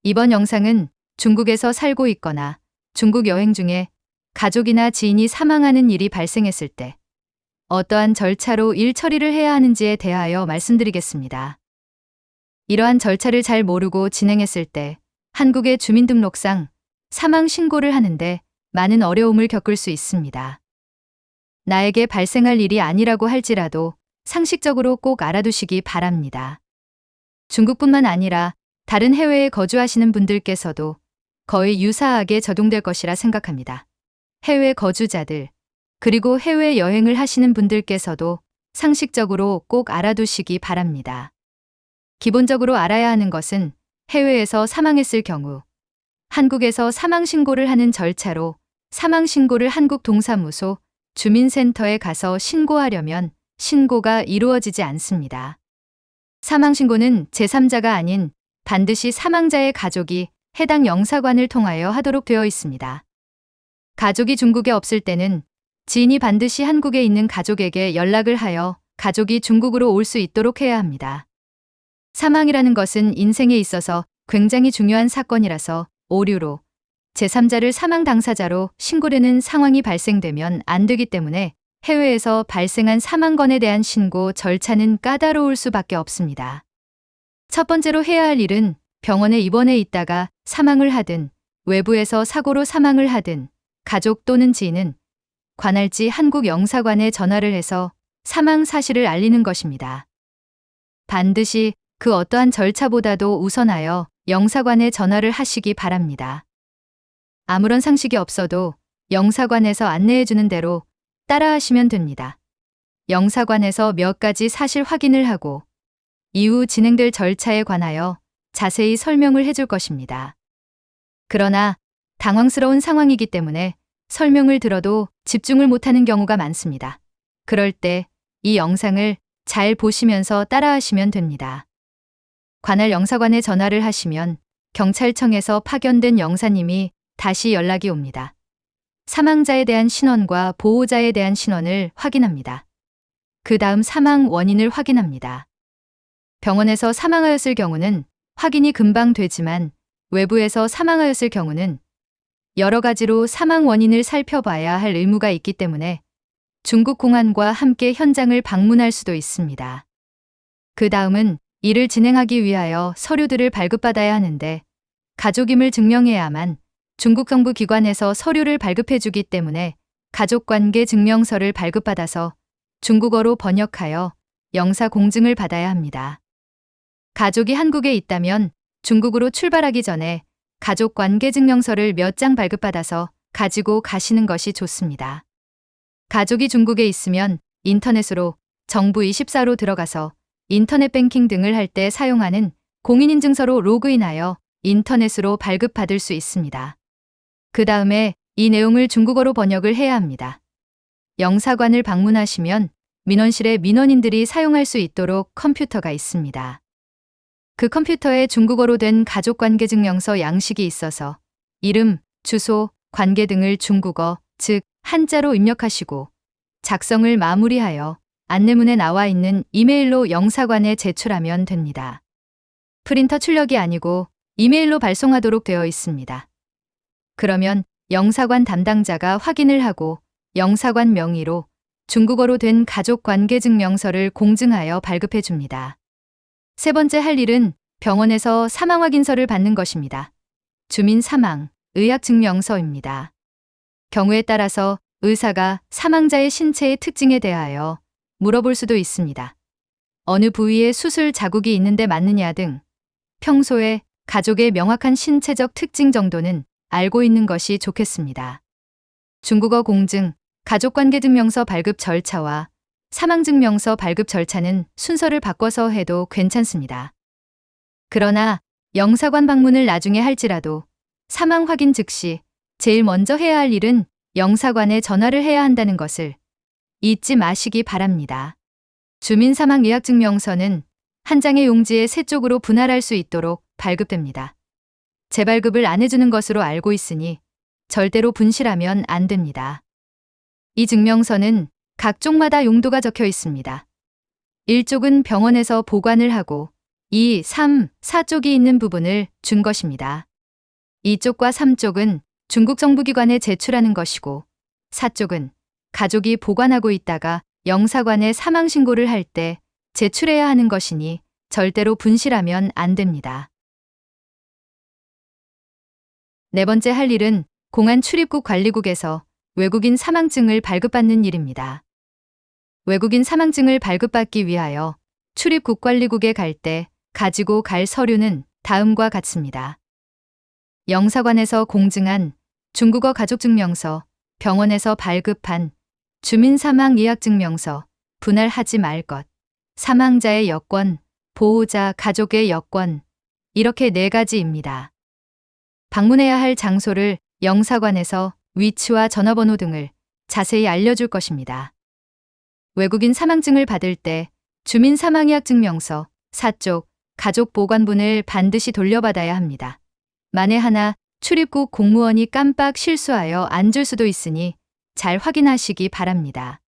이번 영상은 중국에서 살고 있거나 중국 여행 중에 가족이나 지인이 사망하는 일이 발생했을 때 어떠한 절차로 일 처리를 해야 하는지에 대하여 말씀드리겠습니다. 이러한 절차를 잘 모르고 진행했을 때 한국의 주민등록상 사망 신고를 하는데 많은 어려움을 겪을 수 있습니다. 나에게 발생할 일이 아니라고 할지라도 상식적으로 꼭 알아두시기 바랍니다. 중국뿐만 아니라 다른 해외에 거주하시는 분들께서도 거의 유사하게 적용될 것이라 생각합니다. 해외 거주자들, 그리고 해외 여행을 하시는 분들께서도 상식적으로 꼭 알아두시기 바랍니다. 기본적으로 알아야 하는 것은 해외에서 사망했을 경우 한국에서 사망신고를 하는 절차로 사망신고를 한국동사무소 주민센터에 가서 신고하려면 신고가 이루어지지 않습니다. 사망신고는 제3자가 아닌 반드시 사망자의 가족이 해당 영사관을 통하여 하도록 되어 있습니다. 가족이 중국에 없을 때는 지인이 반드시 한국에 있는 가족에게 연락을 하여 가족이 중국으로 올 수 있도록 해야 합니다. 사망이라는 것은 인생에 있어서 굉장히 중요한 사건이라서 오류로 제3자를 사망 당사자로 신고되는 상황이 발생되면 안 되기 때문에 해외에서 발생한 사망건에 대한 신고 절차는 까다로울 수밖에 없습니다. 첫 번째로 해야 할 일은 병원에 입원해 있다가 사망을 하든 외부에서 사고로 사망을 하든 가족 또는 지인은 관할지 한국 영사관에 전화를 해서 사망 사실을 알리는 것입니다. 반드시 그 어떠한 절차보다도 우선하여 영사관에 전화를 하시기 바랍니다. 아무런 상식이 없어도 영사관에서 안내해주는 대로 따라하시면 됩니다. 영사관에서 몇 가지 사실 확인을 하고 이후 진행될 절차에 관하여 자세히 설명을 해줄 것입니다. 그러나 당황스러운 상황이기 때문에 설명을 들어도 집중을 못하는 경우가 많습니다. 그럴 때 이 영상을 잘 보시면서 따라하시면 됩니다. 관할 영사관에 전화를 하시면 경찰청에서 파견된 영사님이 다시 연락이 옵니다. 사망자에 대한 신원과 보호자에 대한 신원을 확인합니다. 그 다음 사망 원인을 확인합니다. 병원에서 사망하였을 경우는 확인이 금방 되지만 외부에서 사망하였을 경우는 여러 가지로 사망 원인을 살펴봐야 할 의무가 있기 때문에 중국 공안과 함께 현장을 방문할 수도 있습니다. 그 다음은 이를 진행하기 위하여 서류들을 발급받아야 하는데 가족임을 증명해야만 중국 정부 기관에서 서류를 발급해주기 때문에 가족관계 증명서를 발급받아서 중국어로 번역하여 영사 공증을 받아야 합니다. 가족이 한국에 있다면 중국으로 출발하기 전에 가족관계 증명서를 몇 장 발급받아서 가지고 가시는 것이 좋습니다. 가족이 중국에 있으면 인터넷으로 정부24로 들어가서 인터넷 뱅킹 등을 할 때 사용하는 공인인증서로 로그인하여 인터넷으로 발급받을 수 있습니다. 그 다음에 이 내용을 중국어로 번역을 해야 합니다. 영사관을 방문하시면 민원실에 민원인들이 사용할 수 있도록 컴퓨터가 있습니다. 그 컴퓨터에 중국어로 된 가족관계증명서 양식이 있어서 이름, 주소, 관계 등을 중국어, 즉 한자로 입력하시고 작성을 마무리하여 안내문에 나와 있는 이메일로 영사관에 제출하면 됩니다. 프린터 출력이 아니고 이메일로 발송하도록 되어 있습니다. 그러면 영사관 담당자가 확인을 하고 영사관 명의로 중국어로 된 가족관계증명서를 공증하여 발급해 줍니다. 세 번째 할 일은 병원에서 사망 확인서를 받는 것입니다. 주민 사망, 의학증명서입니다. 경우에 따라서 의사가 사망자의 신체의 특징에 대하여 물어볼 수도 있습니다. 어느 부위에 수술 자국이 있는데 맞느냐 등 평소에 가족의 명확한 신체적 특징 정도는 알고 있는 것이 좋겠습니다. 중국어 공증, 가족관계증명서 발급 절차와 사망증명서 발급 절차는 순서를 바꿔서 해도 괜찮습니다. 그러나 영사관 방문을 나중에 할지라도 사망 확인 즉시 제일 먼저 해야 할 일은 영사관에 전화를 해야 한다는 것을 잊지 마시기 바랍니다. 주민사망의학증명서는 한 장의 용지에 3쪽으로 분할할 수 있도록 발급됩니다. 재발급을 안 해주는 것으로 알고 있으니 절대로 분실하면 안 됩니다. 이 증명서는 각 쪽마다 용도가 적혀 있습니다. 1쪽은 병원에서 보관을 하고 2, 3, 4쪽이 있는 부분을 준 것입니다. 2쪽과 3쪽은 중국 정부기관에 제출하는 것이고 4쪽은 가족이 보관하고 있다가 영사관에 사망 신고를 할 때 제출해야 하는 것이니 절대로 분실하면 안 됩니다. 네 번째 할 일은 공안 출입국 관리국에서 외국인 사망증을 발급받는 일입니다. 외국인 사망증을 발급받기 위하여 출입국 관리국에 갈 때 가지고 갈 서류는 다음과 같습니다. 영사관에서 공증한 중국어 가족증명서, 병원에서 발급한 주민사망예약증명서, 분할하지 말 것, 사망자의 여권, 보호자 가족의 여권, 이렇게 4가지입니다. 방문해야 할 장소를 영사관에서 위치와 전화번호 등을 자세히 알려줄 것입니다. 외국인 사망증을 받을 때 주민사망예약증명서, 4쪽, 가족보관분을 반드시 돌려받아야 합니다. 만에 하나 출입국 공무원이 깜빡 실수하여 안 줄 수도 있으니 잘 확인하시기 바랍니다.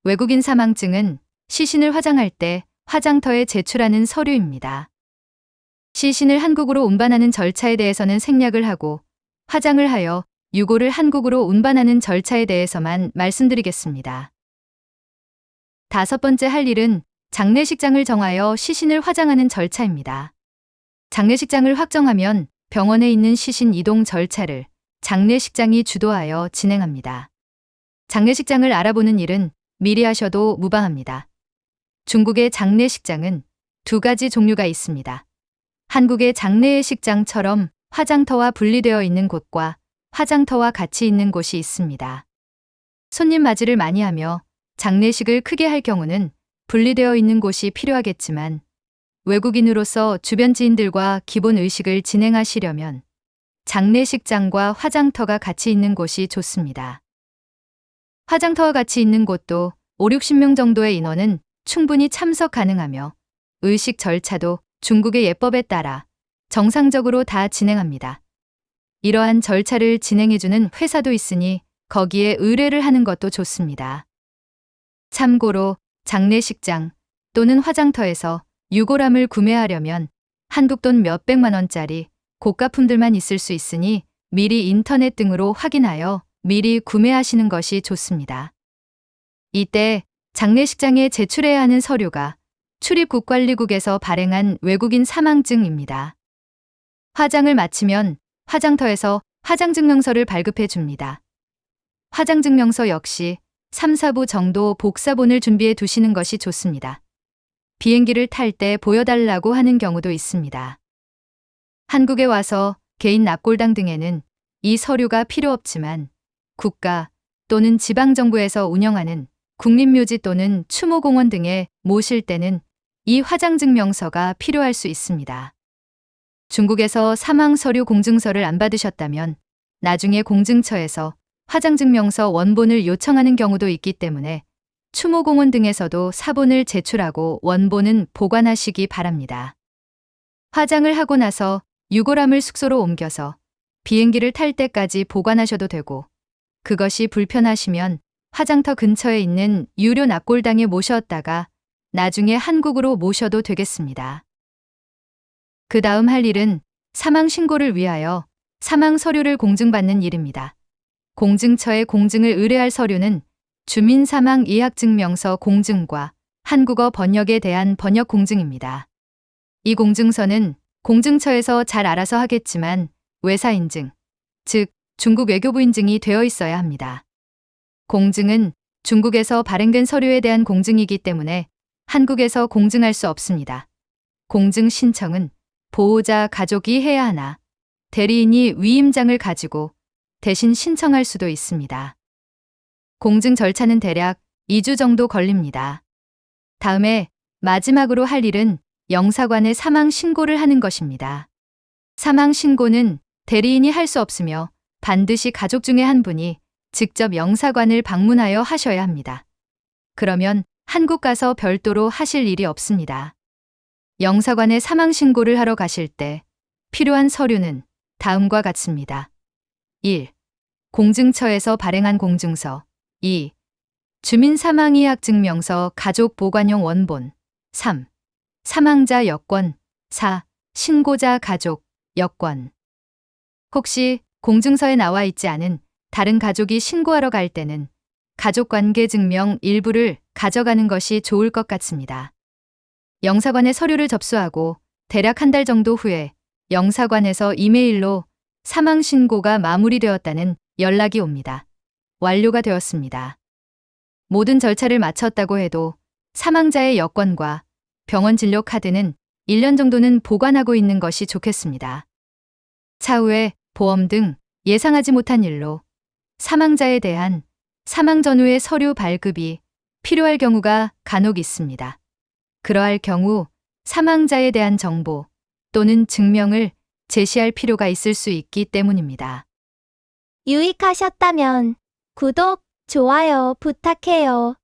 외국인 사망증은 시신을 화장할 때 화장터에 제출하는 서류입니다. 시신을 한국으로 운반하는 절차에 대해서는 생략을 하고 화장을 하여 유골을 한국으로 운반하는 절차에 대해서만 말씀드리겠습니다. 5번째 할 일은 장례식장을 정하여 시신을 화장하는 절차입니다. 장례식장을 확정하면 병원에 있는 시신 이동 절차를 장례식장이 주도하여 진행합니다. 장례식장을 알아보는 일은 미리 하셔도 무방합니다. 중국의 장례식장은 2가지 종류가 있습니다. 한국의 장례식장처럼 화장터와 분리되어 있는 곳과 화장터와 같이 있는 곳이 있습니다. 손님 맞이를 많이 하며 장례식을 크게 할 경우는 분리되어 있는 곳이 필요하겠지만 외국인으로서 주변 지인들과 기본 의식을 진행하시려면 장례식장과 화장터가 같이 있는 곳이 좋습니다. 화장터와 같이 있는 곳도 5, 60명 정도의 인원은 충분히 참석 가능하며 의식 절차도 중국의 예법에 따라 정상적으로 다 진행합니다. 이러한 절차를 진행해주는 회사도 있으니 거기에 의뢰를 하는 것도 좋습니다. 참고로 장례식장 또는 화장터에서 유골함을 구매하려면 한국 돈 몇백만 원짜리 고가품들만 있을 수 있으니 미리 인터넷 등으로 확인하여 미리 구매하시는 것이 좋습니다. 이때 장례식장에 제출해야 하는 서류가 출입국관리국에서 발행한 외국인 사망증입니다. 화장을 마치면 화장터에서 화장증명서를 발급해 줍니다. 화장증명서 역시 3, 4부 정도 복사본을 준비해 두시는 것이 좋습니다. 비행기를 탈 때 보여달라고 하는 경우도 있습니다. 한국에 와서 개인 납골당 등에는 이 서류가 필요 없지만 국가 또는 지방정부에서 운영하는 국립묘지 또는 추모공원 등에 모실 때는 이 화장증명서가 필요할 수 있습니다. 중국에서 사망서류 공증서를 안 받으셨다면 나중에 공증처에서 화장증명서 원본을 요청하는 경우도 있기 때문에 추모공원 등에서도 사본을 제출하고 원본은 보관하시기 바랍니다. 화장을 하고 나서 유골함을 숙소로 옮겨서 비행기를 탈 때까지 보관하셔도 되고 그것이 불편하시면 화장터 근처에 있는 유료 납골당에 모셨다가 나중에 한국으로 모셔도 되겠습니다. 그 다음 할 일은 사망 신고를 위하여 사망 서류를 공증받는 일입니다. 공증처에 공증을 의뢰할 서류는 주민사망예약증명서 공증과 한국어 번역에 대한 번역 공증입니다. 이 공증서는 공증처에서 잘 알아서 하겠지만 외사인증, 즉 중국 외교부 인증이 되어 있어야 합니다. 공증은 중국에서 발행된 서류에 대한 공증이기 때문에 한국에서 공증할 수 없습니다. 공증 신청은 보호자 가족이 해야 하나 대리인이 위임장을 가지고 대신 신청할 수도 있습니다. 공증 절차는 대략 2주 정도 걸립니다. 다음에 마지막으로 할 일은 영사관에 사망 신고를 하는 것입니다. 사망 신고는 대리인이 할 수 없으며 반드시 가족 중에 한 분이 직접 영사관을 방문하여 하셔야 합니다. 그러면 한국 가서 별도로 하실 일이 없습니다. 영사관에 사망 신고를 하러 가실 때 필요한 서류는 다음과 같습니다. 1. 공증처에서 발행한 공증서. 2. 주민사망예약증명서 가족 보관용 원본. 3. 사망자 여권. 4. 신고자 가족 여권. 혹시 공증서에 나와 있지 않은 다른 가족이 신고하러 갈 때는 가족관계 증명 일부를 가져가는 것이 좋을 것 같습니다. 영사관에 서류를 접수하고 대략 한 달 정도 후에 영사관에서 이메일로 사망 신고가 마무리되었다는 연락이 옵니다. 완료가 되었습니다. 모든 절차를 마쳤다고 해도 사망자의 여권과 병원 진료 카드는 1년 정도는 보관하고 있는 것이 좋겠습니다. 차후에 보험 등 예상하지 못한 일로 사망자에 대한 사망 전후의 서류 발급이 필요할 경우가 간혹 있습니다. 그러할 경우 사망자에 대한 정보 또는 증명을 제시할 필요가 있을 수 있기 때문입니다. 유익하셨다면 구독, 좋아요 부탁해요.